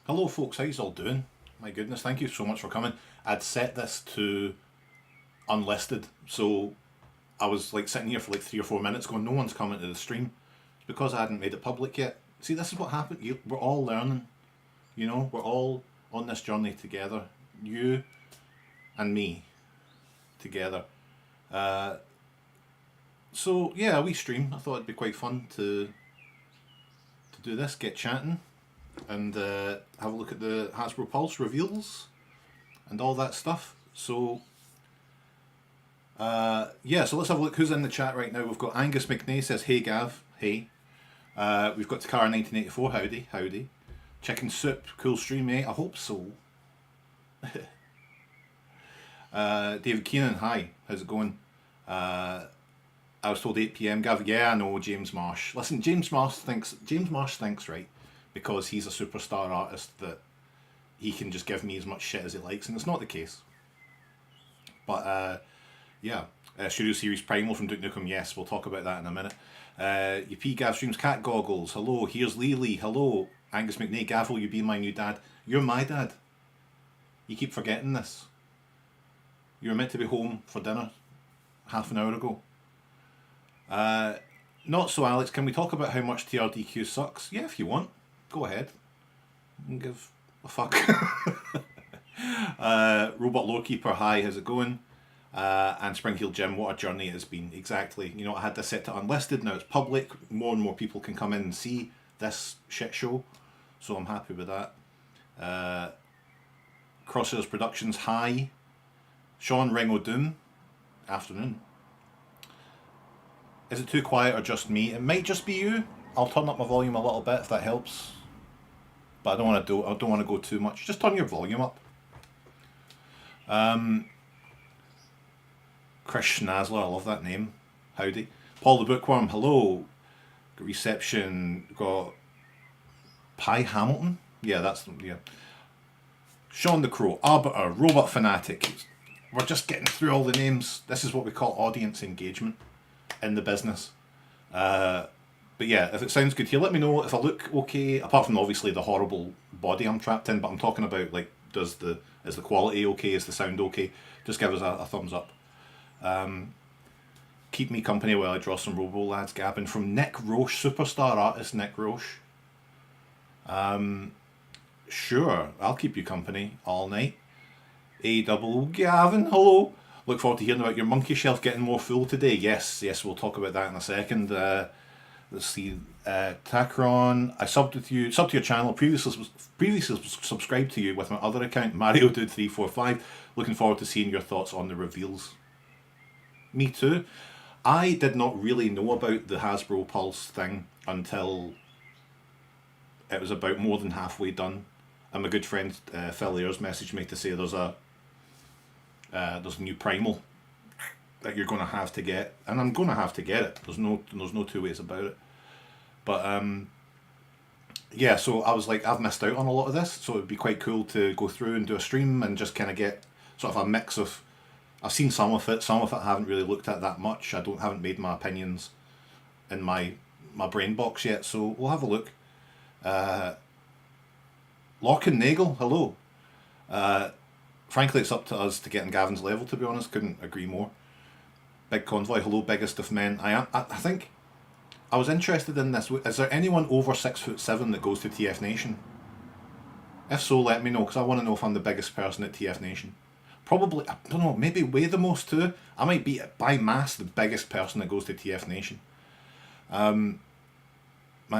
Hello folks, how's all doing? My goodness, thank you so much for coming. I'd set this to unlisted, so I was like sitting here for like 3 or 4 minutes going, no one's coming to the stream. It's because I hadn't made it public yet. See, this is what happened. We're all learning, we're all on this journey together. You and me together. Uh, so yeah, we stream. I thought it'd be quite fun to do this, get chatting, and have a look at the Hasbro Pulse reveals and all that stuff. So, yeah, so let's have a look who's in the chat right now. We've got Angus McNay says, hey Gav, hey. We've got Takara 1984, howdy, howdy. Chicken Soup, cool stream, eh? I hope so. David Keenan, hi, how's it going? I was told 8 p.m. Gav, yeah, I know, James Marsh. Listen, James Marsh thinks right, because he's a superstar artist that he can just give me as much shit as he likes, and it's not the case. But yeah, Studio Series Primal from Duke Nukem, yes, we'll talk about that in a minute. You P Gav streams Cat Goggles, hello, here's Lily, hello, Angus McNay, Gav, will you be my new dad? You're my dad. You keep forgetting this. You were meant to be home for dinner half an hour ago. Not so, Alex, can we talk about how much TRDQ sucks? Yeah, if you want. Go ahead. Don't give a fuck. Robot Lawkeeper, hi, how's it going? And Springfield Jim, what a journey it has been. Exactly. I had this set to unlisted, now it's public. More and more people can come in and see this shit show. So I'm happy with that. Crosshairs Productions, hi. Sean Ring O'Doom, afternoon. Is it too quiet or just me? It might just be you. I'll turn up my volume a little bit if that helps. But I don't want to go too much. Just turn your volume up. Chris Schnazzler, I love that name. Howdy. Paul the Bookworm, hello. Got Reception, got Pi Hamilton. Yeah. Sean the Crow, Arbiter, Robot Fanatic. We're just getting through all the names. This is what we call audience engagement in the business. But yeah, if it sounds good here, let me know if I look okay, apart from obviously the horrible body I'm trapped in, but I'm talking about like, is the quality okay, is the sound okay? Just give us a thumbs up. Keep me company while I draw some Robo Lads, Gavin, from Nick Roche, superstar artist Nick Roche. Sure, I'll keep you company all night. A-double Gavin, hello. Look forward to hearing about your monkey shelf getting more full today. Yes, we'll talk about that in a second. Let's see, Tacron, I subbed to your channel, previously subscribed to you with my other account, Mario Dude 345. Looking forward to seeing your thoughts on the reveals. Me too. I did not really know about the Hasbro Pulse thing until it was about more than halfway done. And my good friend Phil Ayers messaged me to say there's a new Primal that you're going to have to get, and I'm going to have to get it. There's no two ways about it. But yeah, so I was like, I've missed out on a lot of this, so it'd be quite cool to go through and do a stream and just kind of get sort of a mix of. I've seen some of it I haven't really looked at that much. I haven't made my opinions in my brain box yet, so we'll have a look. Lock and Nagel, hello. Frankly, it's up to us to get in Gavin's level, to be honest. Couldn't agree more. Big Convoy, hello, biggest of men. I think I was interested in this. Is there anyone over 6'7" that goes to TF Nation? If so, let me know, because I want to know if I'm the biggest person at TF Nation. Probably, I don't know, maybe way the most too. I might be, by mass, the biggest person that goes to TF Nation. Man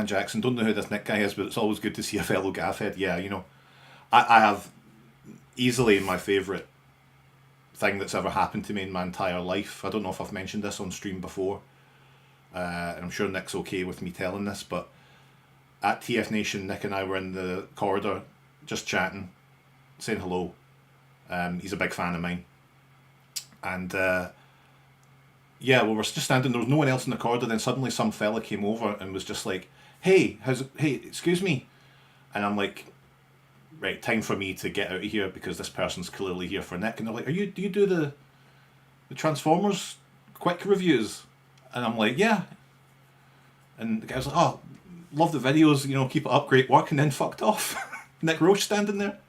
Jackson, don't know who this Nick guy is, but it's always good to see a fellow gaffhead. Yeah, I have easily my favourite thing that's ever happened to me in my entire life. I don't know if I've mentioned this on stream before, and I'm sure Nick's okay with me telling this, but at TF Nation, Nick and I were in the corridor just chatting, saying hello. He's a big fan of mine. And yeah, we were just standing, there was no one else in the corridor, then suddenly some fella came over and was just like, hey, excuse me. And I'm like, right, time for me to get out of here because this person's clearly here for Nick. And they're like, do you do the Transformers quick reviews? And I'm like, yeah. And the guy was like, oh, love the videos, keep it up, great work, and then fucked off. Nick Roche standing there.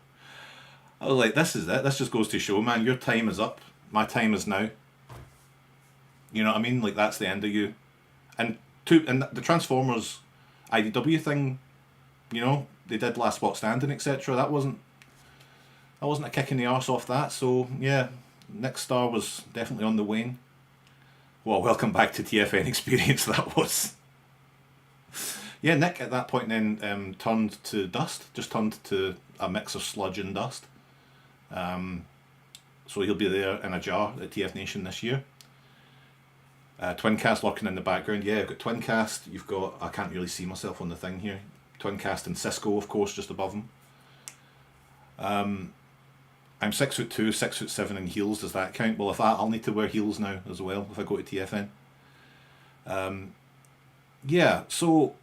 I was like, this is it. This just goes to show, man, your time is up. My time is now. You know what I mean? Like, that's the end of you. And the Transformers IDW thing, you know, they did Last Spot Standing, etc. That wasn't a kick in the arse off that. So yeah, Nick's star was definitely on the wane. Well, welcome back to TFN Experience. That was. Yeah, Nick at that point then turned to dust. Just turned to a mix of sludge and dust. So he'll be there in a jar at TF Nation this year. Twincast lurking in the background. Yeah, I've got Twincast. You've got, I can't really see myself on the thing here. Twincast and Cisco, of course, just above him. I'm 6'2", 6'7" in heels. Does that count? Well, I'll need to wear heels now as well if I go to TFN. Yeah, so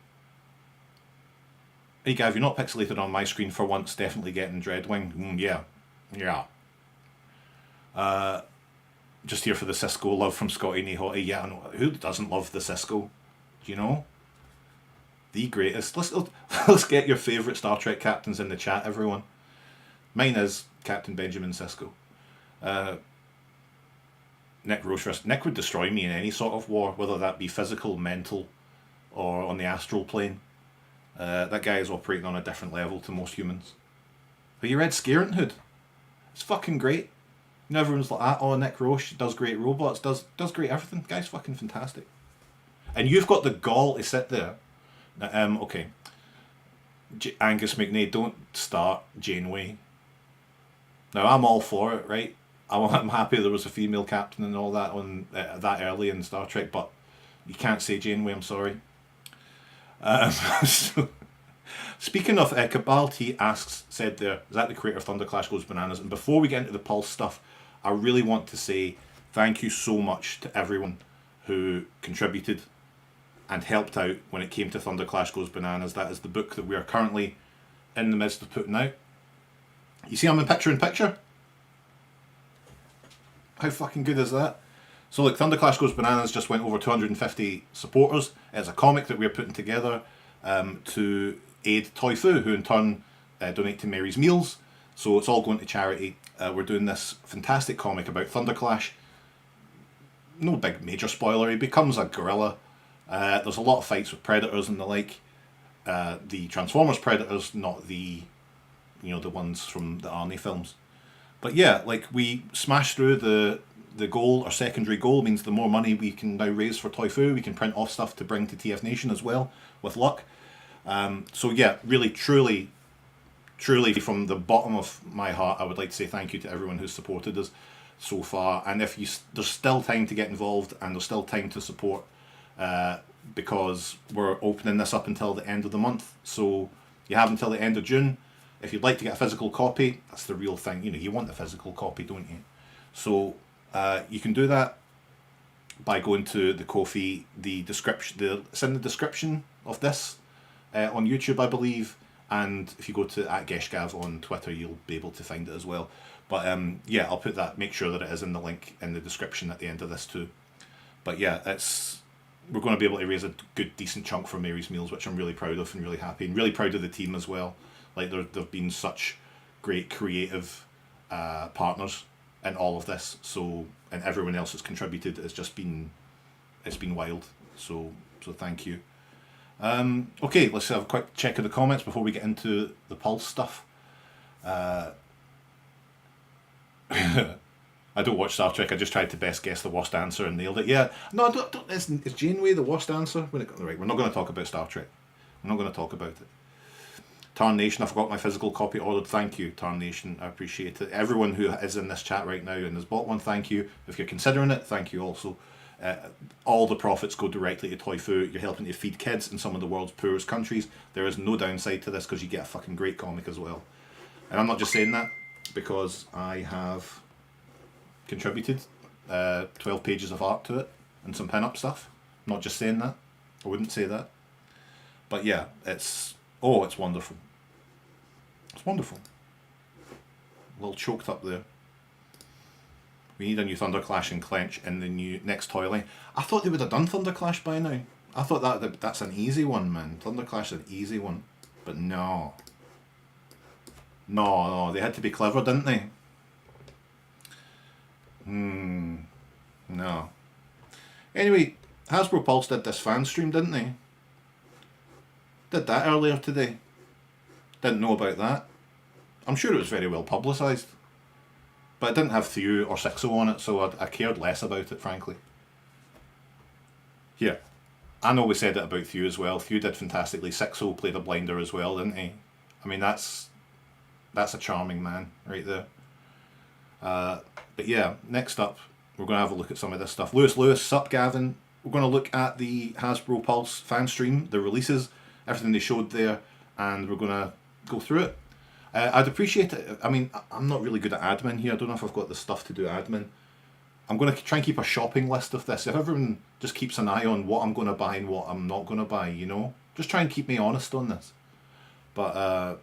hey Gav, you're not pixelated on my screen for once. Definitely getting Dreadwing. Yeah. Just here for the Cisco love from Scotty Nehotty. Yeah, I know. Who doesn't love the Cisco? Do you know? The greatest. Let's get your favourite Star Trek captains in the chat, everyone. Mine is Captain Benjamin Sisko. Nick Roche. Nick would destroy me in any sort of war, whether that be physical, mental, or on the astral plane. That guy is operating on a different level to most humans. But you read Scarenthood? It's fucking great. You know, everyone's like, oh, Nick Roche does great robots, does great everything. The guy's fucking fantastic. And you've got the gall to sit there. Okay. Angus McNay, don't start Janeway. Now, I'm all for it, right? I'm happy there was a female captain and all that on that early in Star Trek, but you can't say Janeway, I'm sorry. So, speaking of Cabal T said there, is that the creator of Thunderclash Goes Bananas? And before we get into the Pulse stuff, I really want to say thank you so much to everyone who contributed and helped out when it came to Thunderclash Goes Bananas. That is the book that we are currently in the midst of putting out. You see I'm in picture? How fucking good is that? So look, Thunderclash Goes Bananas just went over 250 supporters. It's a comic that we're putting together to aid Toy Fu, who in turn donate to Mary's Meals. So it's all going to charity. We're doing this fantastic comic about Thunderclash. No big major spoiler, he becomes a gorilla. There's a lot of fights with predators and the like. The Transformers predators, not the ones from the Arnie films. But yeah, like we smashed through the goal. Our secondary goal means the more money we can now raise for Toy Fu, we can print off stuff to bring to TF Nation as well, with luck. So yeah, really, truly from the bottom of my heart, I would like to say thank you to everyone who's supported us so far. And if there's still time to get involved and there's still time to support, because we're opening this up until the end of the month. So you have until the end of June. If you'd like to get a physical copy, that's the real thing. You want the physical copy, don't you? So you can do that by going to the Ko-fi, the description. It's in the description of this on YouTube, I believe. And if you go to @Geshgav on Twitter, you'll be able to find it as well. But yeah, I'll put that. Make sure that it is in the link in the description at the end of this too. But yeah, we're going to be able to raise a good, decent chunk for Mary's Meals, which I'm really proud of and really happy, and really proud of the team as well. Like they've been such great creative partners in all of this. So, and everyone else that's contributed, it's been wild. So thank you. Okay, let's have a quick check of the comments before we get into the Pulse stuff. I don't watch Star Trek. I just tried to best guess the worst answer and nailed it. Yeah, no, I don't. Is Janeway the worst answer? Right, we're not going to talk about Star Trek. We're not going to talk about it. Tarnation, I forgot my physical copy ordered. Thank you, Tarnation. I appreciate it. Everyone who is in this chat right now and has bought one, thank you. If you're considering it, thank you also. All the profits go directly to Toy Fu. You're helping to feed kids in some of the world's poorest countries. There is no downside to this because you get a fucking great comic as well. And I'm not just saying that because I have contributed 12 pages of art to it and some pin-up stuff. I'm not just saying that. I wouldn't say that. But yeah, it's wonderful. It's wonderful. A little choked up there. We need a new Thunderclash and Clench in the next toy line. I thought they would have done Thunderclash by now. I thought that's an easy one, man. Thunderclash is an easy one. But no. No, they had to be clever, didn't they? No. Anyway, Hasbro Pulse did this fan stream, didn't they? Did that earlier today. Didn't know about that. I'm sure it was very well publicised. But it didn't have Thew or Sixo on it, so I cared less about it, frankly. Here. I know we said it about Thew as well. Thew did fantastically. Sixo played a blinder as well, didn't he? I mean, that's a charming man right there. But yeah, next up, we're going to have a look at some of this stuff. Lewis, sup Gavin. We're going to look at the Hasbro Pulse fan stream, the releases, everything they showed there, and we're going to go through it. I'd appreciate it. I mean, I'm not really good at admin here. I don't know if I've got the stuff to do admin. I'm going to try and keep a shopping list of this. If everyone just keeps an eye on what I'm going to buy and what I'm not going to buy, you know? Just try and keep me honest on this. But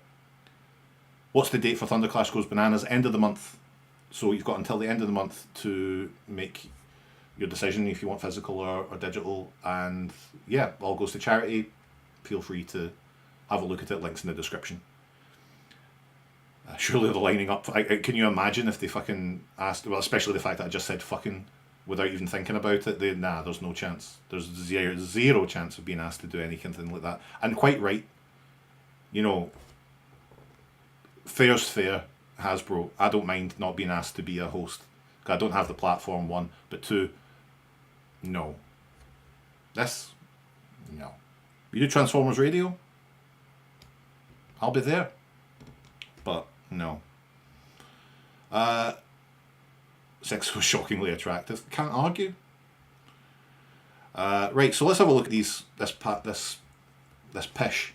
what's the date for Thunderclash Goes Bananas? End of the month. So you've got until the end of the month to make your decision if you want physical or digital. And yeah, all goes to charity. Feel free to have a look at it. Links in the description. Surely they're lining up. Can you imagine if they fucking asked, well, especially the fact that I just said fucking without even thinking about it. Nah, there's no chance. There's zero chance of being asked to do anything like that. And quite right. You know, fair's fair, Hasbro. I don't mind not being asked to be a host. I don't have the platform, one. But two, no. No. You do Transformers Radio? I'll be there. But no. Sex was shockingly attractive. Can't argue. Right, so let's have a look at this pish.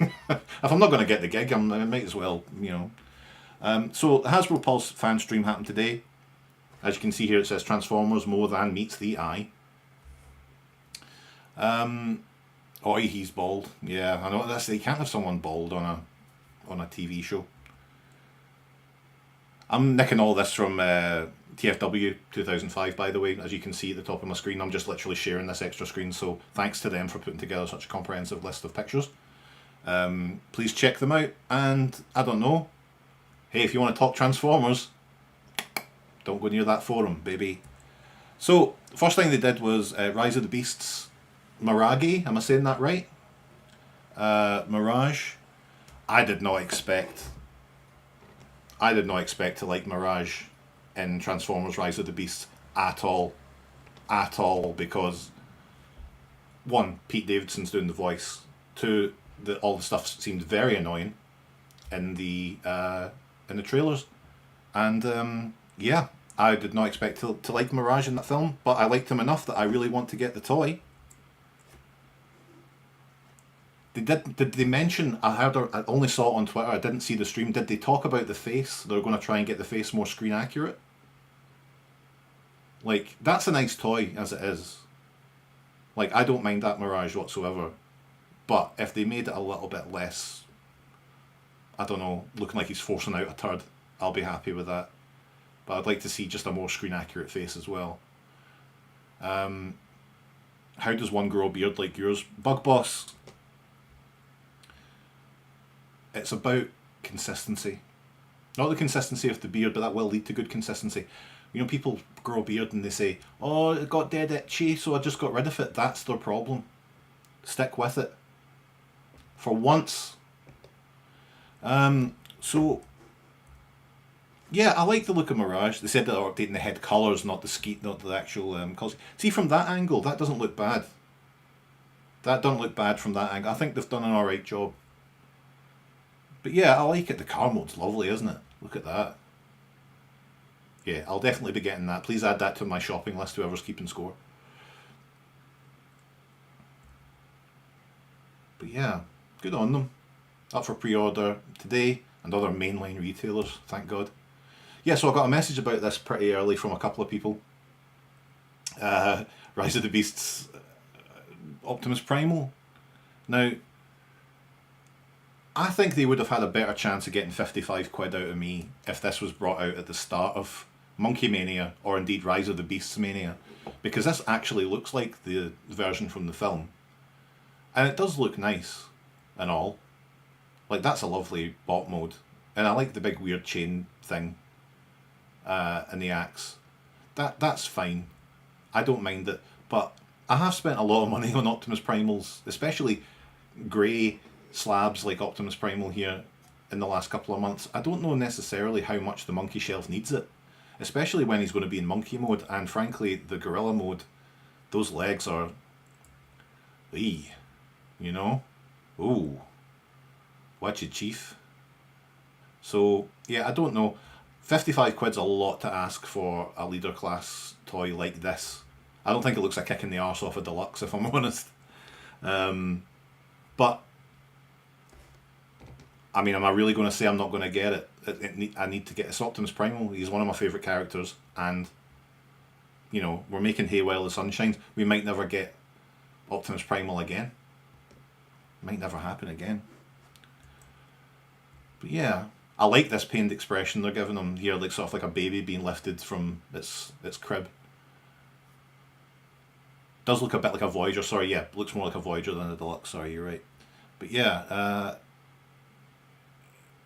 If I'm not going to get the gig, I might as well, you know. So the Hasbro Pulse fan stream happened today. As you can see here, it says Transformers more than meets the eye. Oh, he's bald. Yeah, I know this. You can't have someone bald on a TV show. I'm nicking all this from TFW 2005, by the way. As you can see at the top of my screen, I'm just literally sharing this extra screen, so thanks to them for putting together such a comprehensive list of pictures. Please check them out, and I don't know, hey, if you want to talk Transformers, don't go near that forum, baby. So, the first thing they did was Rise of the Beasts Mirage, am I saying that right? Mirage. I did not expect to like Mirage in Transformers Rise of the Beasts at all, because one, Pete Davidson's doing the voice. Two, all the stuff seemed very annoying in the trailers, and yeah, I did not expect to like Mirage in that film, but I liked him enough that I really want to get the toy. Did they mention, I only saw it on Twitter, I didn't see the stream, did they talk about the face? They're going to try and get the face more screen accurate? Like, that's a nice toy as it is. Like, I don't mind that Mirage whatsoever. But if they made it a little bit less, I don't know, looking like he's forcing out a turd, I'll be happy with that. But I'd like to see just a more screen accurate face as well. How does one grow a beard like yours? Bug Boss. It's about consistency. Not the consistency of the beard, but that will lead to good consistency. You know, people grow a beard and they say, oh, it got dead itchy, so I just got rid of it. That's their problem. Stick with it. For once. So, yeah, I like the look of Mirage. They said that they're updating the head colours, not the actual colours. See, from that angle, that doesn't look bad. That doesn't look bad from that angle. I think they've done an alright job. But yeah, I like it. The car mode's lovely, isn't it? Look at that. Yeah, I'll definitely be getting that. Please add that to my shopping list, whoever's keeping score. But yeah, good on them. Up for pre-order today, and other mainline retailers, thank God. Yeah, so I got a message about this pretty early from a couple of people. Rise of the Beasts Optimus Primal. Now, I think they would have had a better chance of getting 55 quid out of me if this was brought out at the start of Monkey Mania, or indeed Rise of the Beasts Mania, because this actually looks like the version from the film. And it does look nice and all. Like, that's a lovely bot mode. And I like the big weird chain thing and the axe. That's fine. I don't mind it. But I have spent a lot of money on Optimus Primals, especially grey slabs like Optimus Primal here in the last couple of months. I don't know necessarily how much the monkey shelf needs it, especially when he's going to be in monkey mode, and frankly the gorilla mode, those legs are, you know, ooh, watch it, chief. So yeah, I don't know, 55 quid's a lot to ask for a leader class toy like this. I don't think it looks a kick in the arse off a deluxe, if I'm honest. But I mean, am I really going to say I'm not going to get it? I need to get this Optimus Primal. He's one of my favourite characters, and you know, we're making hay while the sun shines. We might never get Optimus Primal again. Might never happen again. But yeah, I like this pained expression they're giving him here, like sort of like a baby being lifted from its crib. Does look a bit like a Voyager. Sorry, yeah, looks more like a Voyager than a Deluxe. Sorry, you're right. But yeah,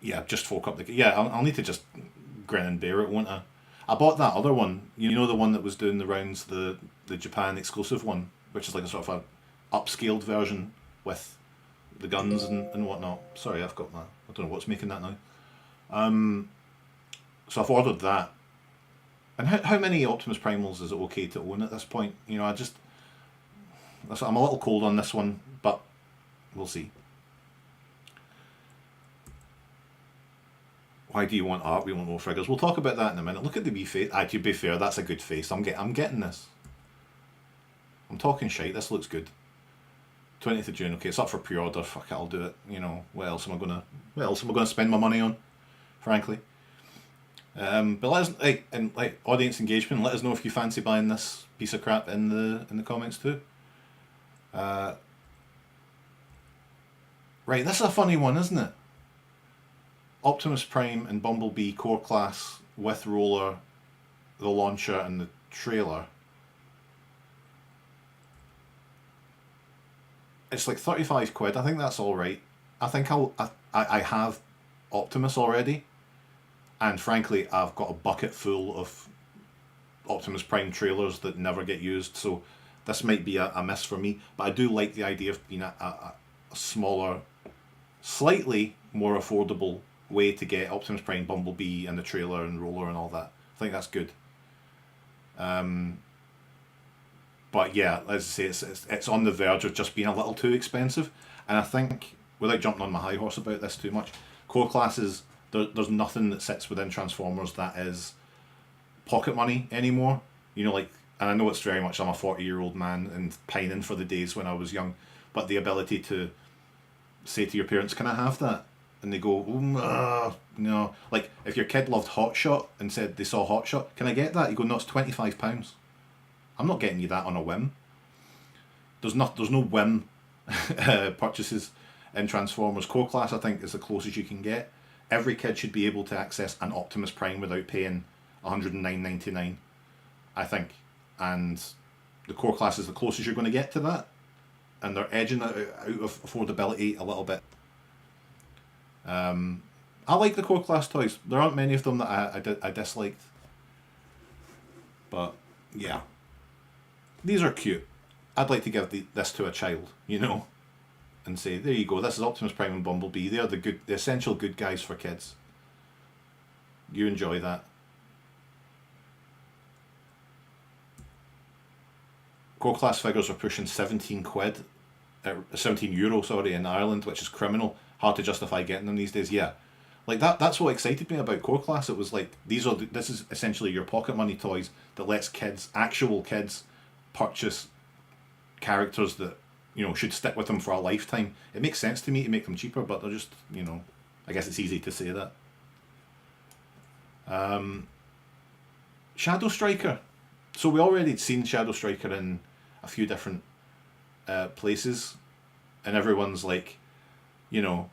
yeah, just folk up the... Yeah, I'll need to just grin and bear it, won't I? I bought that other one. You know, the one that was doing the rounds, the Japan exclusive one, which is like a sort of a upscaled version with the guns and whatnot. Sorry, I've got that. I don't know what's making that now. So I've ordered that. And how many Optimus Primals is it okay to own at this point? You know, I'm a little cold on this one, but we'll see. Why do you want art? We want more figures. We'll talk about that in a minute. Look at the wee face. To be fair, that's a good face. I'm getting this. I'm talking shite. This looks good. 20th of June. Okay, it's up for pre-order. Fuck it, I'll do it. You know, what else am I gonna spend my money on? Frankly. But let us, like audience engagement. Let us know if you fancy buying this piece of crap in the comments too. Right, this is a funny one, isn't it? Optimus Prime and Bumblebee core class with roller, the launcher and the trailer. It's like 35 quid. I think that's all right. I think I have Optimus already, and frankly I've got a bucket full of Optimus Prime trailers that never get used, so this might be a miss for me. But I do like the idea of being a smaller, slightly more affordable way to get Optimus Prime, Bumblebee and the trailer and roller and all that. I think that's good. But yeah, as I say, it's on the verge of just being a little too expensive. And I think, without jumping on my high horse about this too much, core classes, there's nothing that sits within Transformers that is pocket money anymore. You know, like, and I know it's very much, I'm a 40-year-old man and pining for the days when I was young, but the ability to say to your parents, can I have that? And they go, no. Like, if your kid loved Hot Shot and said they saw Hot Shot, can I get that? You go, no, it's £25. I'm not getting you that on a whim. There's no whim purchases in Transformers. Core class, I think, is the closest you can get. Every kid should be able to access an Optimus Prime without paying $109.99, I think. And the core class is the closest you're going to get to that. And they're edging out of affordability a little bit. I like the core class toys. There aren't many of them that I disliked. But, yeah. These are cute. I'd like to give this to a child, you know, and say, there you go, this is Optimus Prime and Bumblebee. They are the essential good guys for kids. You enjoy that. Core class figures are pushing 17 quid, €17, sorry, in Ireland, which is criminal. Hard to justify getting them these days. Yeah, like that's what excited me about core class. It was like, this is essentially your pocket money toys that lets actual kids, purchase characters that, you know, should stick with them for a lifetime. It makes sense to me to make them cheaper, but they're just, you know, I guess it's easy to say that. Shadow Striker. So we already seen Shadow Striker in a few different places, and everyone's like, you know,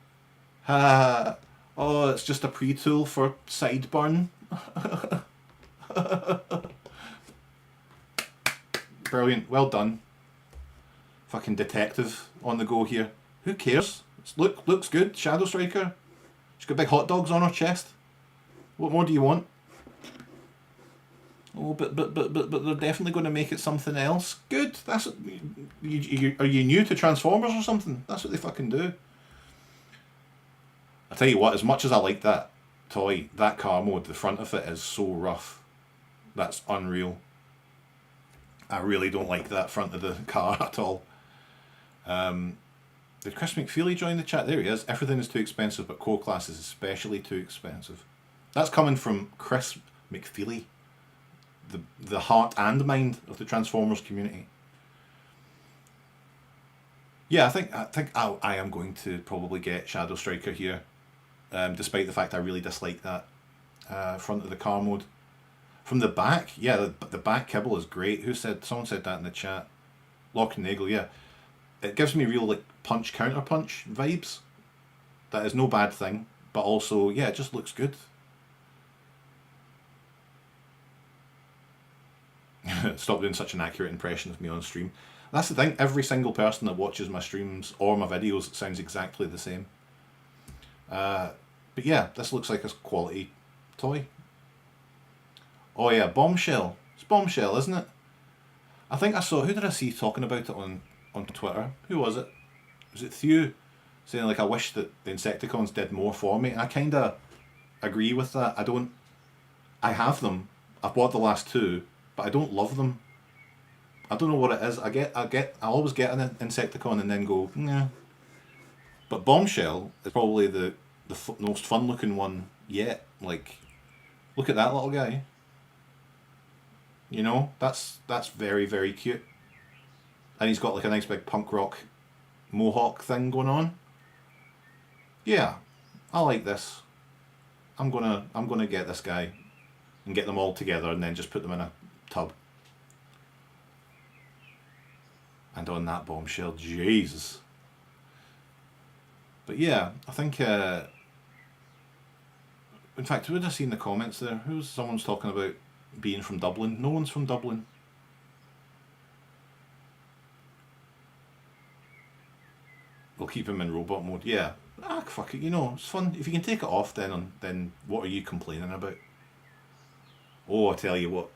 oh, it's just a pre-tool for Sideburn. Brilliant, well done. Fucking detective on the go here. Who cares? Looks good, Shadow Striker. She's got big hot dogs on her chest. What more do you want? Oh, but they're definitely going to make it something else. Good. That's what, are you new to Transformers or something? That's what they fucking do. I tell you what, as much as I like that toy, that car mode, the front of it is so rough. That's unreal. I really don't like that front of the car at all. Did Chris McFeely join the chat? There he is. Everything is too expensive, but core class is especially too expensive. That's coming from Chris McFeely, the heart and mind of the Transformers community. Yeah, I think I am going to probably get Shadow Striker here, despite the fact I really dislike that front of the car mode. From the back, yeah, the back kibble is great. Someone said that in the chat. Lock and Nagel, yeah. It gives me real like punch counter punch vibes. That is no bad thing, but also, yeah, it just looks good. Stop doing such an accurate impression of me on stream. That's the thing, every single person that watches my streams or my videos sounds exactly the same. But yeah, this looks like a quality toy. Oh yeah, Bombshell. It's Bombshell, isn't it? I think I saw, who did I see talking about it on Twitter? Who was it? Was it Thew? Saying like, I wish that the Insecticons did more for me. And I kind of agree with that. I have them. I've bought the last two, but I don't love them. I don't know what it is. I always get an Insecticon and then go, nah. But Bombshell is probably the most fun looking one yet. Like, look at that little guy. You know, that's very, very cute. And he's got like a nice big punk rock mohawk thing going on. Yeah, I like this. I'm gonna get this guy and get them all together and then just put them in a tub. And on that Bombshell, Jesus. But yeah, I think in fact, who did I see in the comments there? Someone's talking about being from Dublin. No one's from Dublin. We'll keep him in robot mode. Yeah. Ah, fuck it. You know, it's fun. If you can take it off, then what are you complaining about? Oh, I tell you what.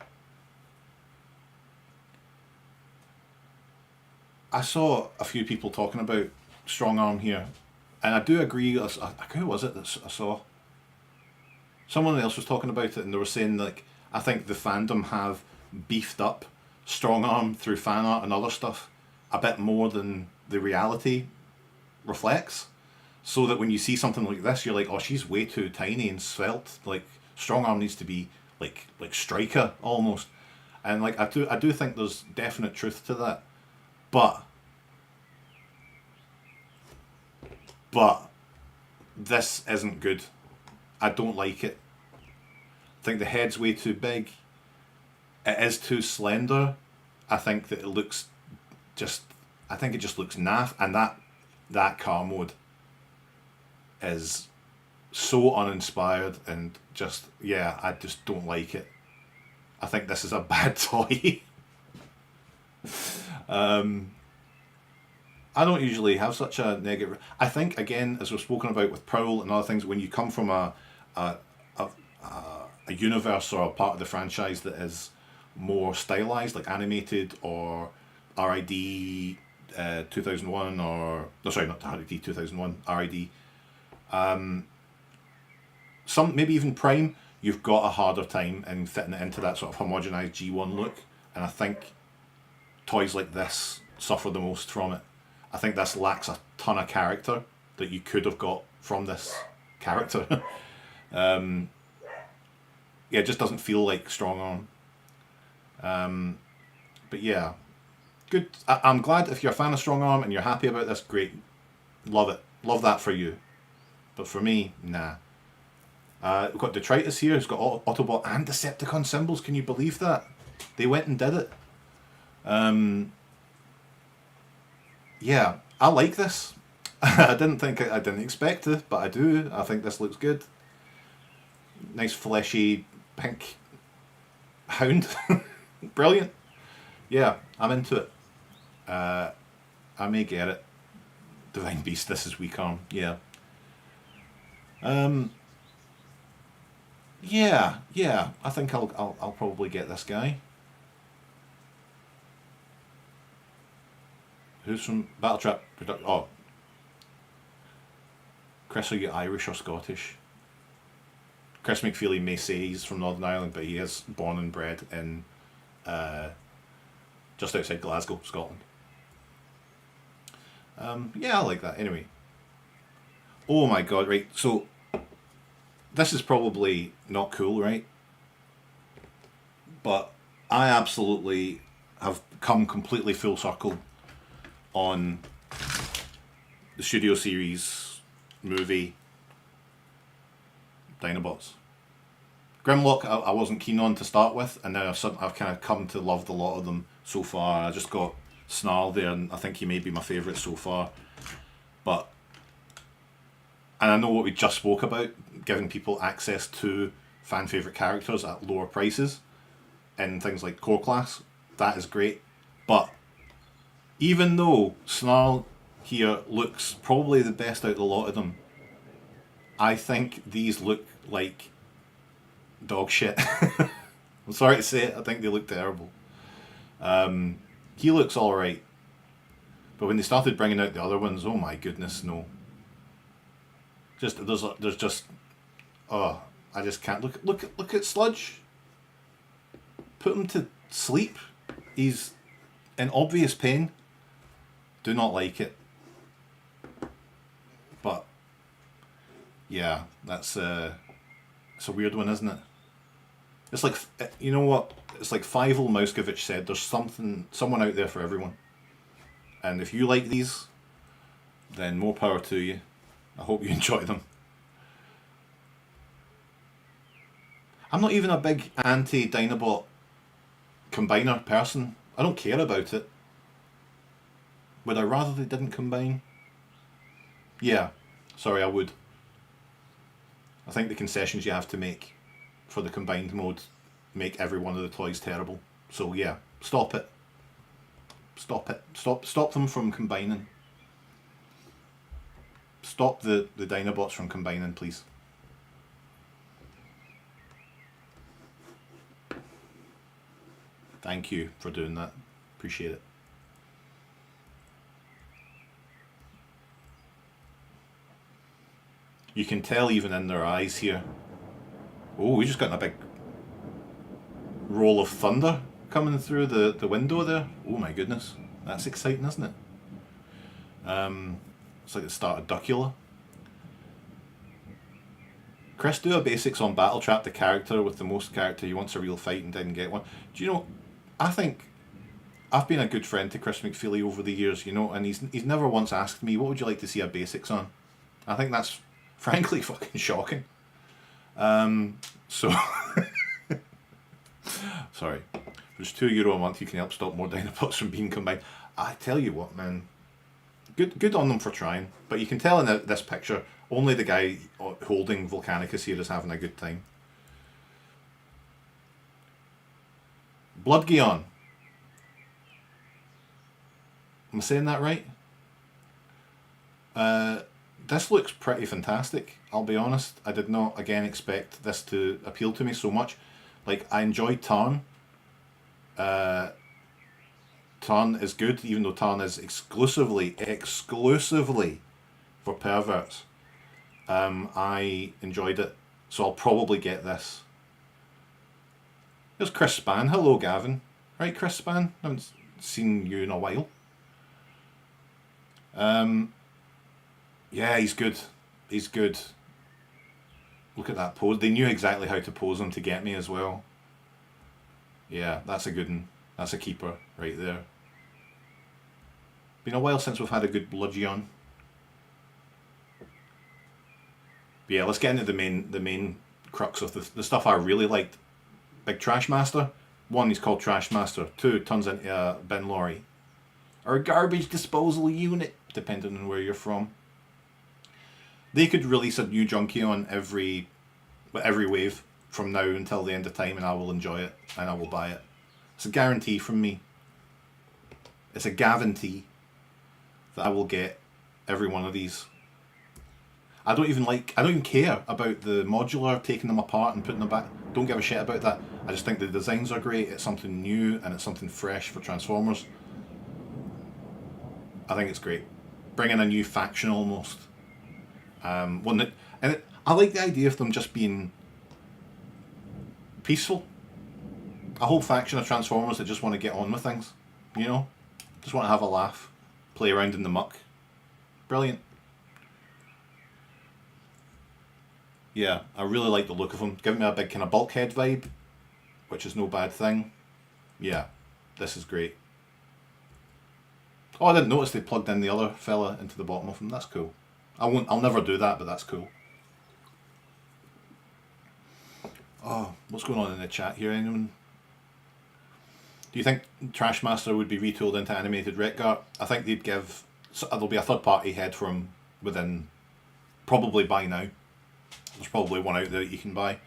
I saw a few people talking about Strong Arm here, and I do agree. Who was it that I saw? Someone else was talking about it, and they were saying like, I think the fandom have beefed up Strong Arm through fan art and other stuff a bit more than the reality reflects, so that when you see something like this, you're like, oh, she's way too tiny and svelte. Like Strong Arm needs to be like Striker almost, and like I do think there's definite truth to that, but this isn't good. I don't like it. I think the head's way too big. It is too slender. I think that it looks I think it just looks naff, and that car mode is so uninspired and just, yeah, I just don't like it. I think this is a bad toy. I don't usually have such a negative. I think, again, as we've spoken about with Prowl and other things, when you come from a universe or a part of the franchise that is more stylized, like animated or RID 2001 or... No, sorry, not RID 2001, RID. Some, maybe even Prime, you've got a harder time in fitting it into that sort of homogenized G1 look. And I think toys like this suffer the most from it. I think this lacks a ton of character that you could have got from this character. Yeah, it just doesn't feel like Strong Arm. But yeah, good. I'm glad if you're a fan of Strong Arm and you're happy about this, great. Love it. Love that for you. But for me, nah. We've got Detritus here, who's got Autobot and Decepticon symbols. Can you believe that? They went and did it. Yeah, I like this. I didn't expect it, but I do. I think this looks good. Nice fleshy pink hound. Brilliant. Yeah, I'm into it. I may get it. Divine Beast, this is weak arm. Yeah. Yeah, yeah. I think I'll probably get this guy. Who's from Battletrap? Oh, Chris, are you Irish or Scottish? Chris McFeely may say he's from Northern Ireland, but he is born and bred in just outside Glasgow, Scotland. Yeah, I like that. Anyway. Oh my god, right. So, this is probably not cool, right? But I absolutely have come completely full circle on the Studio Series movie Dinobots. Grimlock I wasn't keen on to start with, and now I've kind of come to love the lot of them so far. I just got Snarl there, and I think he may be my favourite so far. But, and I know what we just spoke about, giving people access to fan favourite characters at lower prices in things like Core Class. That is great. But even though Snarl here looks probably the best out of the lot of them, I think these look like dog shit. I'm sorry to say it, I think they look terrible. He looks alright. But when they started bringing out the other ones, oh my goodness, no. Just there's just, oh, I just can't look at Sludge. Put him to sleep. He's in obvious pain. Do not like it. But yeah, it's a weird one, isn't it? It's like, you know what? It's like Fievel Mouskevich said. There's someone out there for everyone. And if you like these, then more power to you. I hope you enjoy them. I'm not even a big anti-Dinobot combiner person. I don't care about it. Would I rather they didn't combine? Yeah, sorry, I would. I think the concessions you have to make for the combined mode make every one of the toys terrible. So yeah, stop it. Stop it. Stop them from combining. Stop the Dinobots from combining, please. Thank you for doing that. Appreciate it. You can tell even in their eyes here. Oh, we just got a big roll of thunder coming through the window there. Oh my goodness. That's exciting, isn't it? It's like the start of Duckula. Chris, do a basics on Battletrap, the character with the most character. He wants a real fight and didn't get one. Do you know, I think I've been a good friend to Chris McFeely over the years, you know, and he's never once asked me, what would you like to see a basics on? I think that's frankly fucking shocking. So sorry. If it's €2 a month, you can help stop more Dinobots from being combined. I tell you what, man. Good on them for trying. But you can tell in this picture, only the guy holding Volcanicus here is having a good time. Bloodgeon. Am I saying that right? This looks pretty fantastic, I'll be honest. I did not, again, expect this to appeal to me so much. Like, I enjoyed Tarn. Tarn is good, even though Tarn is exclusively for perverts. I enjoyed it, so I'll probably get this. There's Chris Span. Hello, Gavin. Right, Chris Span? I haven't seen you in a while. Yeah, he's good. He's good. Look at that pose. They knew exactly how to pose him to get me as well. Yeah, that's a good one. That's a keeper right there. Been a while since we've had a good Bludgeon. But yeah, let's get into the main crux of the stuff I really liked. Big Trash Master. 1, he's called Trash Master. 2, turns into a bin lorry. Or a garbage disposal unit, depending on where you're from. They could release a new Junkion every wave from now until the end of time, and I will enjoy it, and I will buy it. It's a guarantee from me. It's a guarantee that I will get every one of these. I don't even care about the modular, taking them apart and putting them back. Don't give a shit about that. I just think the designs are great. It's something new and it's something fresh for Transformers. I think it's great. Bringing a new faction almost. One that, I like the idea of them just being peaceful. A whole faction of Transformers that just want to get on with things. You know? Just want to have a laugh. Play around in the muck. Brilliant. Yeah, I really like the look of them. Giving me a big kind of bulkhead vibe, which is no bad thing. Yeah, this is great. Oh, I didn't notice they plugged in the other fella into the bottom of them. That's cool. I'll never do that, but that's cool. Oh, what's going on in the chat here? Anyone? Do you think Trashmaster would be retooled into animated Wreck-Gar? I think they'd give... So there'll be a third-party head for him within... Probably by now. There's probably one out there that you can buy.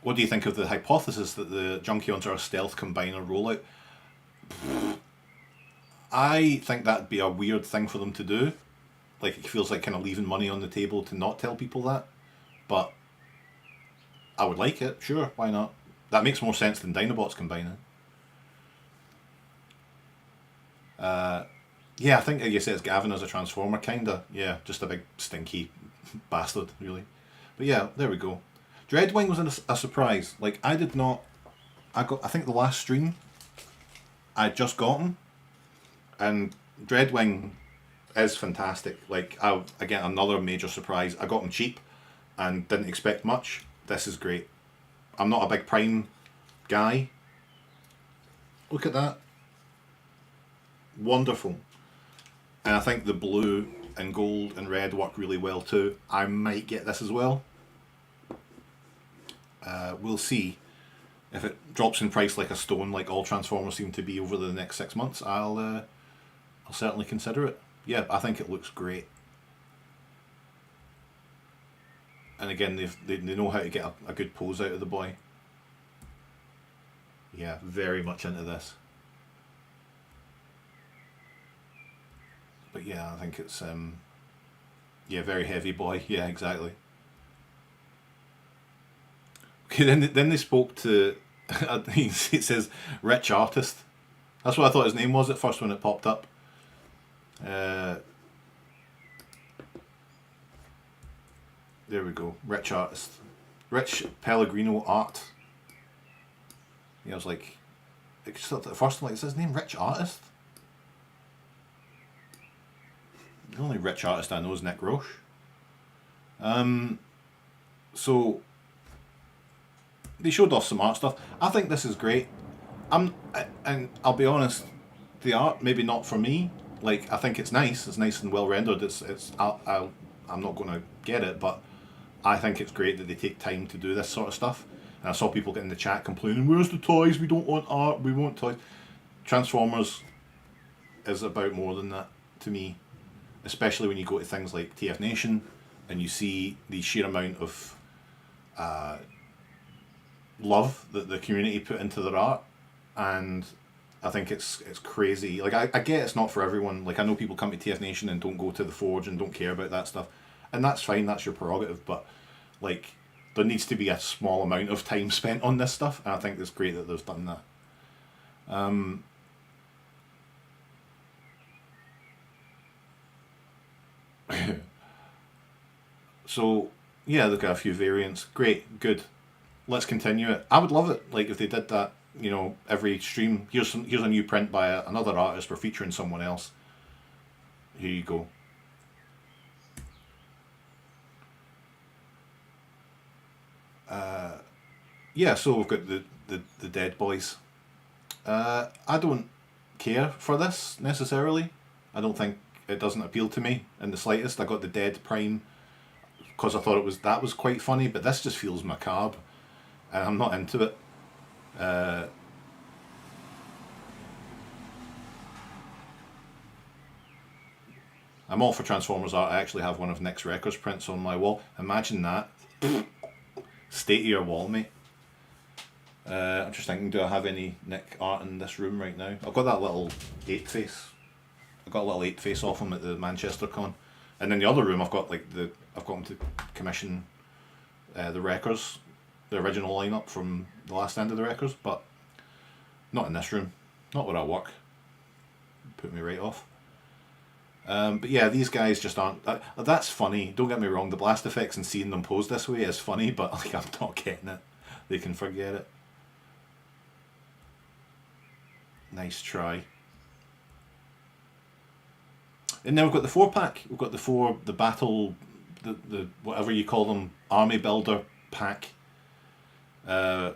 What do you think of the hypothesis that the Junkions are a stealth combiner rollout? I think that'd be a weird thing for them to do. Like, it feels like kind of leaving money on the table to not tell people that. But I would like it, sure, why not? That makes more sense than Dinobots combining. Yeah, I think you said it's Gavin as a Transformer, kinda. Yeah, just a big stinky bastard, really. But yeah, there we go. Dreadwing was a surprise. Like, I did not... I think the last stream, I just got him. And Dreadwing is fantastic. Like, again, another major surprise. I got him cheap and didn't expect much. This is great. I'm not a big Prime guy. Look at that. Wonderful. And I think the blue and gold and red work really well too. I might get this as well. We'll see. If it drops in price like a stone, like all Transformers seem to be over the next 6 months, I'll certainly consider it. Yeah, I think it looks great. And again, they know how to get a good pose out of the boy. Yeah, very much into this. But yeah, I think it's yeah, very heavy boy. Yeah, exactly. Okay, then they spoke to it says rich artist. That's what I thought his name was at first when it popped up. There we go, rich artist, Rich Pellegrino art. Yeah, I was like, at first I'm like, is his name Rich Artist? The only rich artist I know is Nick Roche. So they showed off some art stuff. I think this is great. And I'll be honest, the art maybe not for me. Like, I think it's nice. It's nice and well rendered. I'm not going to get it, but I think it's great that they take time to do this sort of stuff. And I saw people get in the chat complaining, "Where's the toys? We don't want art. We want toys." Transformers is about more than that to me. Especially when you go to things like TF Nation and you see the sheer amount of love that the community put into their art, and I think it's crazy. Like, I get it's not for everyone. Like, I know people come to TF Nation and don't go to the Forge and don't care about that stuff, and that's fine, that's your prerogative, but like, there needs to be a small amount of time spent on this stuff, and I think it's great that they've done that. So yeah, look at a few variants. Great, good. Let's continue it. I would love it. Like, if they did that, you know, every stream. Here's a new print by another artist. We're featuring someone else. Here you go. Yeah, so we've got the Dead Boys. I don't care for this necessarily. I don't think it doesn't appeal to me in the slightest. I got the Dead Prime because I thought that was quite funny, but this just feels macabre, and I'm not into it. I'm all for Transformers art. I actually have one of Nick's Records prints on my wall. Imagine that. State of your wall, mate. I'm just thinking, do I have any Nick art in this room right now? I've got that little ape face I got a little 8 face off him at the Manchester Con. And in the other room I've got like I've got him to commission the Wreckers, the original lineup from the last end of the Wreckers, but not in this room. Not where I work. Put me right off. But yeah, these guys just aren't... that's funny. Don't get me wrong, the blast effects and seeing them pose this way is funny, but like I'm not getting it. They can forget it. Nice try. And then we've got the 4-pack. We've got the battle, the whatever you call them, army builder pack. Yeah,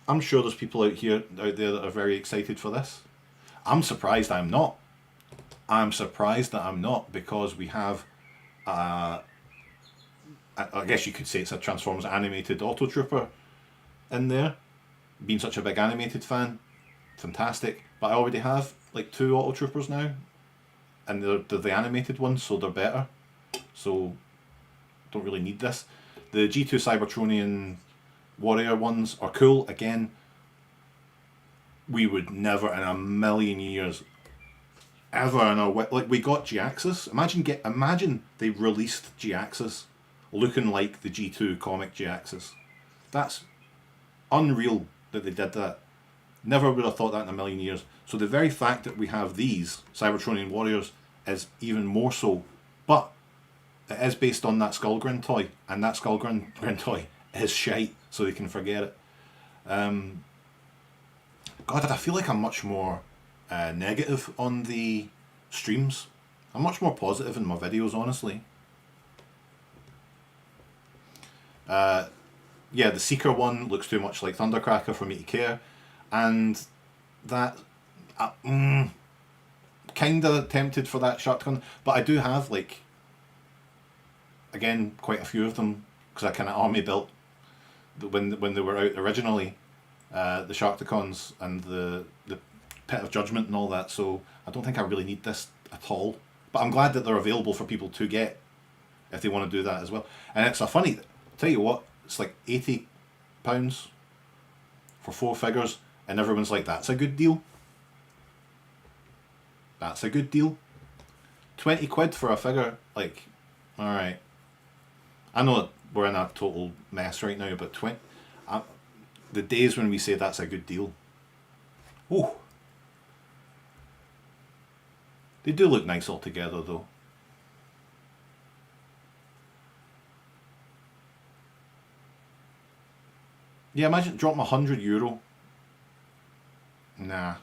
I'm sure there's people out there that are very excited for this. I'm surprised I'm not. I'm surprised that I'm not, because we have, I guess you could say it's a Transformers animated Auto Trooper in there. Being such a big animated fan, fantastic. But I already have like 2 Auto Troopers now, and they're the animated ones, so they're better. So don't really need this. The G2 Cybertronian Warrior ones are cool. Again, we would never in a million years, ever in our like we got G-Axis. Imagine they released G-Axis looking like the G2 comic G-Axis. That's unreal that they did that. Never would have thought that in a million years. So the very fact that we have these Cybertronian Warriors is even more so. But it is based on that Skullgrin toy, and that Skullgrin toy is shite, so they can forget it. God, I feel like I'm much more negative on the streams. I'm much more positive in my videos, honestly. Yeah, the Seeker one looks too much like Thundercracker for me to care, and that kinda tempted for that shotgun, but I do have like, again, quite a few of them, because I kind of army built when they were out originally, the Sharkticons and the Pit of Judgment and all that, so I don't think I really need this at all. But I'm glad that they're available for people to get if they want to do that as well. And it's a funny, tell you what, it's like £80 for 4 figures, and everyone's like, that's a good deal. That's a good deal. 20 quid for a figure, like, alright. I know we're in a total mess right now, but the days when we say that's a good deal. Oh, they do look nice all together though. Yeah, imagine dropping €100. Nah.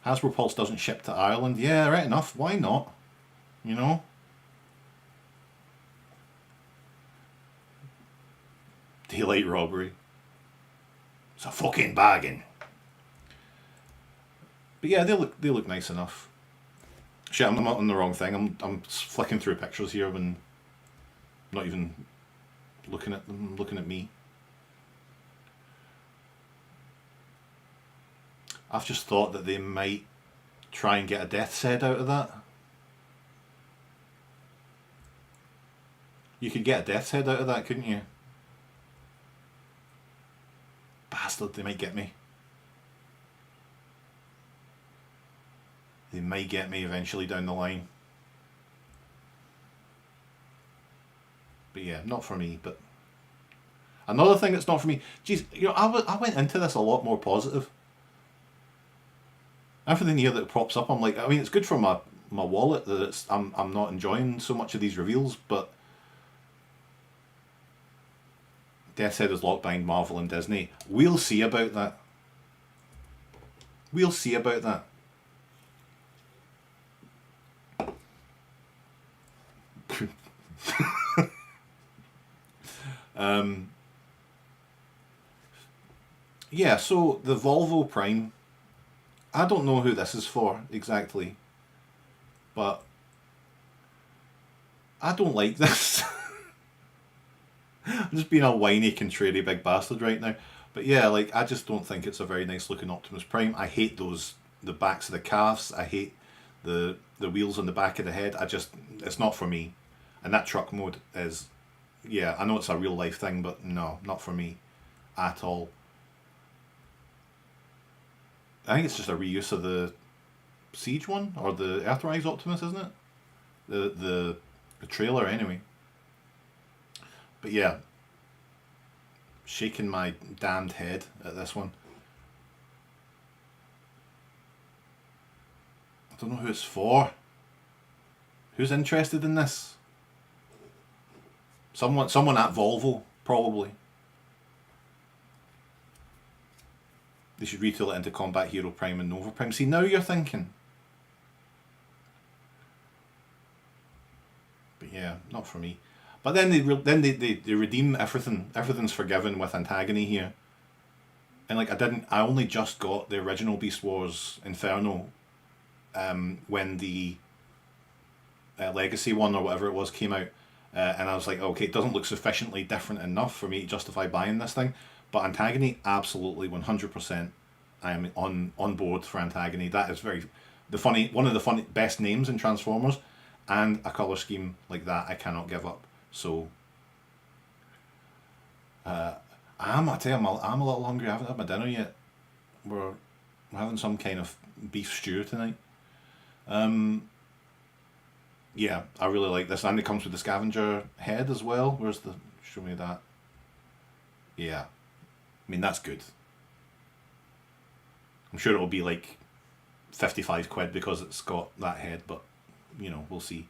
Hasbro Pulse doesn't ship to Ireland. Yeah, right enough. Why not? You know? Daylight robbery. It's a fucking bargain. But yeah, they look nice enough. Shit, I'm not on the wrong thing. I'm flicking through pictures here when not even looking at them, looking at me. I've just thought that they might try and get a death's head out of that. You could get a death's head out of that, couldn't you? Bastard, they might get me. They might get me eventually down the line. But yeah, not for me. But another thing that's not for me, geez, you know, I went into this a lot more positive. Everything here that pops up, I'm like, I mean, it's good for my wallet that I'm not enjoying so much of these reveals, but Death's Head is locked behind Marvel and Disney. We'll see about that. We'll see about that. Yeah, so the Volvo Prime, I don't know who this is for exactly, but I don't like this. I'm just being a whiny, contrary big bastard right now. But yeah, like, I just don't think it's a very nice looking Optimus Prime. I hate the backs of the calves. I hate the wheels on the back of the head. It's not for me. And that truck mode is, yeah, I know it's a real life thing, but no, not for me at all. I think it's just a reuse of the Siege one, or the Earthrise Optimus, isn't it? The trailer anyway. But yeah, shaking my damned head at this one. I don't know who it's for. Who's interested in this? Someone at Volvo, probably. They should retool it into Combat Hero Prime and Nova Prime. See, now you're thinking. But yeah, not for me. But then they redeem everything. Everything's forgiven with Antagony here. And like I only just got the original Beast Wars Inferno when the Legacy one or whatever it was came out. And I was like, okay, it doesn't look sufficiently different enough for me to justify buying this thing. But Antagony, absolutely, 100%. I am on board for Antagony. That is one of the best names in Transformers, and a colour scheme like that I cannot give up. So, I'm a little hungry. I haven't had my dinner yet. We're having some kind of beef stew tonight. Yeah, I really like this, and it comes with the scavenger head as well. Show me that. Yeah, I mean that's good. I'm sure it'll be like 55 quid because it's got that head, but you know, we'll see.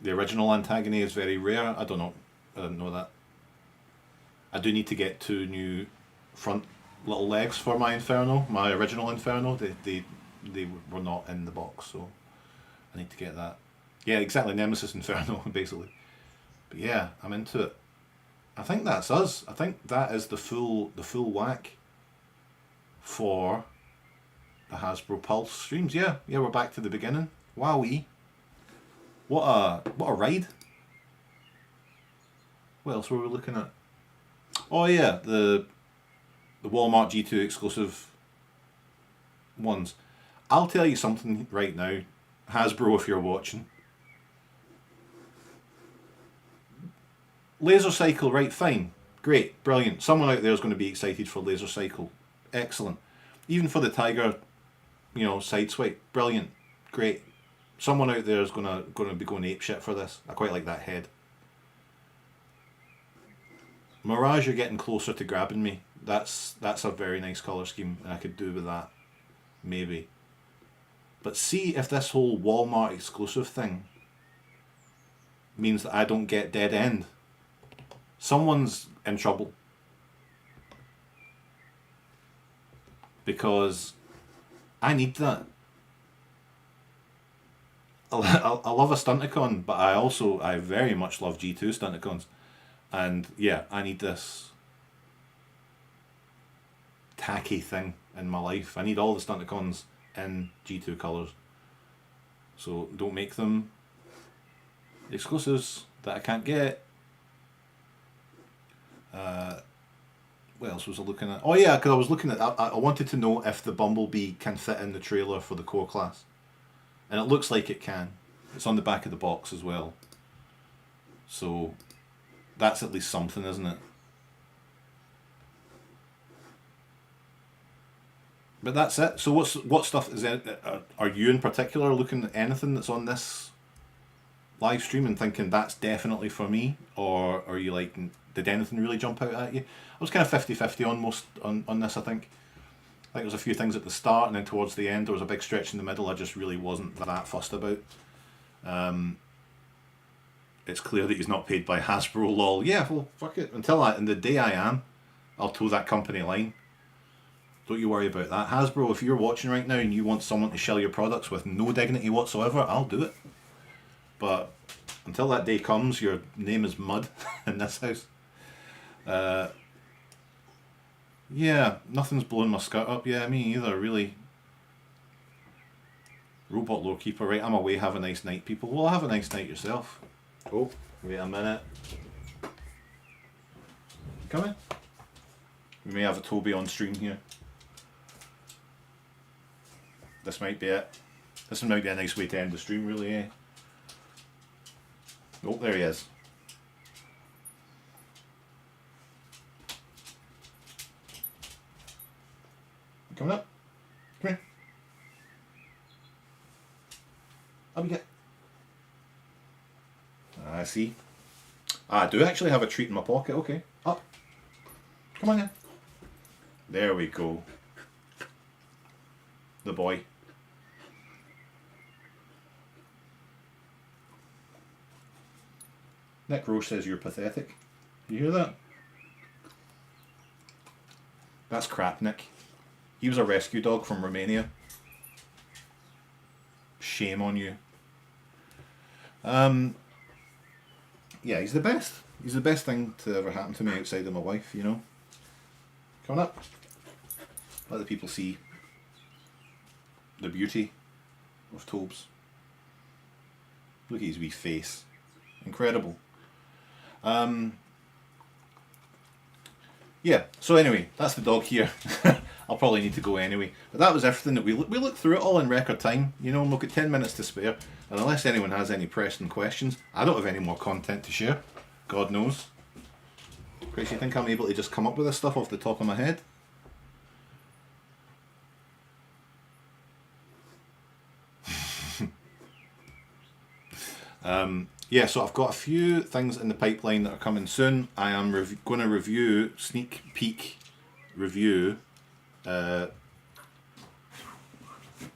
The original Antagony is very rare. I don't know that. I do need to get 2 new front little legs for my Inferno, my original Inferno. They were not in the box, so I need to get that. Yeah, exactly, Nemesis Inferno, basically. But yeah, I'm into it. I think that's us. I think that is the full whack for the Hasbro Pulse streams. Yeah, we're back to the beginning. Wowee. What a ride. What else were we looking at? Oh yeah, the Walmart G2 exclusive ones. I'll tell you something right now, Hasbro, if you're watching. Laser Cycle, right, fine. Great, brilliant. Someone out there is going to be excited for Laser Cycle. Excellent. Even for the Tiger, sideswipe. Brilliant. Great. Someone out there is going to be going apeshit for this. I quite like that head. Mirage, you're getting closer to grabbing me. That's a very nice colour scheme, and I could do with that. Maybe. But see if this whole Walmart exclusive thing means that I don't get Dead End. Someone's in trouble. Because I need that. I love a Stunticon, but I very much love G2 Stunticons. And yeah, I need this tacky thing in my life. I need all the Stunticons in G2 colours. So don't make them exclusives that I can't get. What else was I looking at? Oh yeah, because I was looking at, I wanted to know if the Bumblebee can fit in the trailer for the core class. And it looks like it can. It's on the back of the box as well. So that's at least something, isn't it? But that's it. So what stuff is it? Are you in particular looking at anything that's on this live stream and thinking that's definitely for me? Or are you like, did anything really jump out at you? I was kind of 50-50 on this, I think. I think there was a few things at the start, and then towards the end there was a big stretch in the middle I just really wasn't that fussed about. It's clear that he's not paid by Hasbro, lol. Yeah, well, fuck it. And the day I am, I'll toe that company line. Don't you worry about that. Hasbro, if you're watching right now and you want someone to shell your products with no dignity whatsoever, I'll do it. But until that day comes, your name is mud in this house. Yeah, nothing's blowing my skirt up. Yeah, me either, really. Robot Lore-Keeper, right, I'm away, have a nice night, people. Well, have a nice night yourself. Oh, wait a minute. Come in. We may have a Toby on stream here. This might be it. This might be a nice way to end the stream, really, eh? Oh, there he is. Coming up. Come here. Up you get. I see. I do actually have a treat in my pocket. Okay. Up. Come on then. There we go. The boy. Nick Rose says you're pathetic. You hear that? That's crap, Nick. He was a rescue dog from Romania. Shame on you. Yeah, he's the best. He's the best thing to ever happen to me outside of my wife, you know. Coming up. Let the people see the beauty of Tobes. Look at his wee face. Incredible. Yeah, so anyway, that's the dog here. I'll probably need to go anyway. But that was everything that we looked through it all in record time. You know, we've got 10 minutes to spare. And unless anyone has any pressing questions, I don't have any more content to share. God knows. Chris, you think I'm able to just come up with this stuff off the top of my head? Yeah, so I've got a few things in the pipeline that are coming soon. I am going to review, sneak peek review,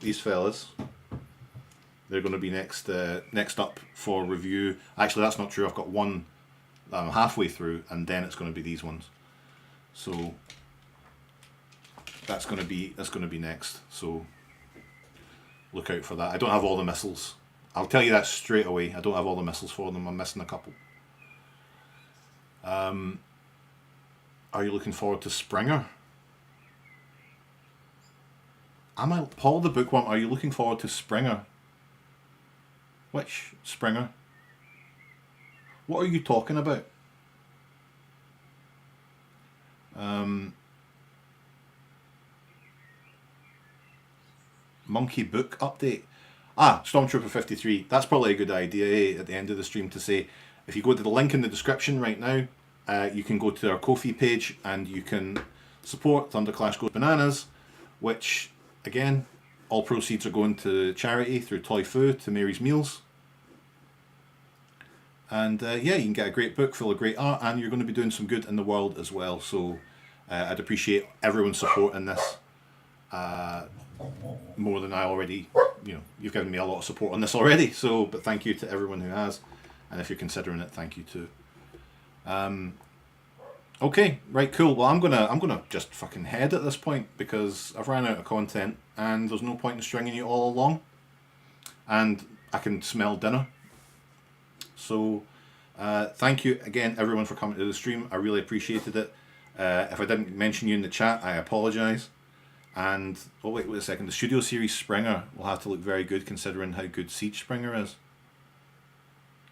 these fellas. They're going to be next up for review. Actually, that's not true. I've got one that I'm halfway through, and then it's going to be these ones. So that's going to be next. So look out for that. I don't have all the missiles. I'll tell you that straight away. I don't have all the missiles for them. I'm missing a couple. Are you looking forward to Springer? Paul the Bookworm, are you looking forward to Springer? Which Springer? What are you talking about? Monkey Book update. Stormtrooper 53. That's probably a good idea at the end of the stream to say, if you go to the link in the description right now, you can go to our Ko-fi page and you can support Thunderclash Goes Bananas, which, again, all proceeds are going to charity through Toy Foo to Mary's Meals. And yeah, you can get a great book full of great art, and you're going to be doing some good in the world as well. So I'd appreciate everyone's support in this. More than I already, you've given me a lot of support on this already, so, but thank you to everyone who has, and if you're considering it, thank you too. Okay, right, cool. Well, I'm gonna just fucking head at this point, because I've ran out of content, and there's no point in stringing you all along, and I can smell dinner. So, thank you again, everyone, for coming to the stream. I really appreciated it. If I didn't mention you in the chat, I apologise. And, oh wait a second, the Studio Series Springer will have to look very good considering how good Siege Springer is.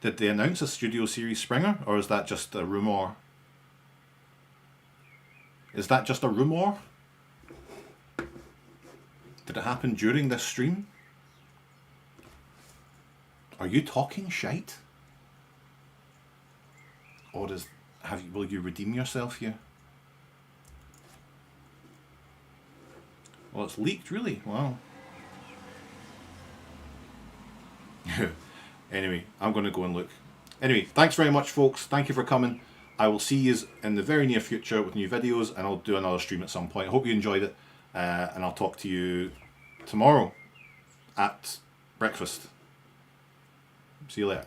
Did they announce a Studio Series Springer, or is that just a rumour? Is that just a rumour? Did it happen during this stream? Are you talking shite? Or will you redeem yourself here? Well, it's leaked, really. Wow. Anyway, I'm going to go and look. Anyway, thanks very much, folks. Thank you for coming. I will see you in the very near future with new videos, and I'll do another stream at some point. I hope you enjoyed it, and I'll talk to you tomorrow at breakfast. See you later.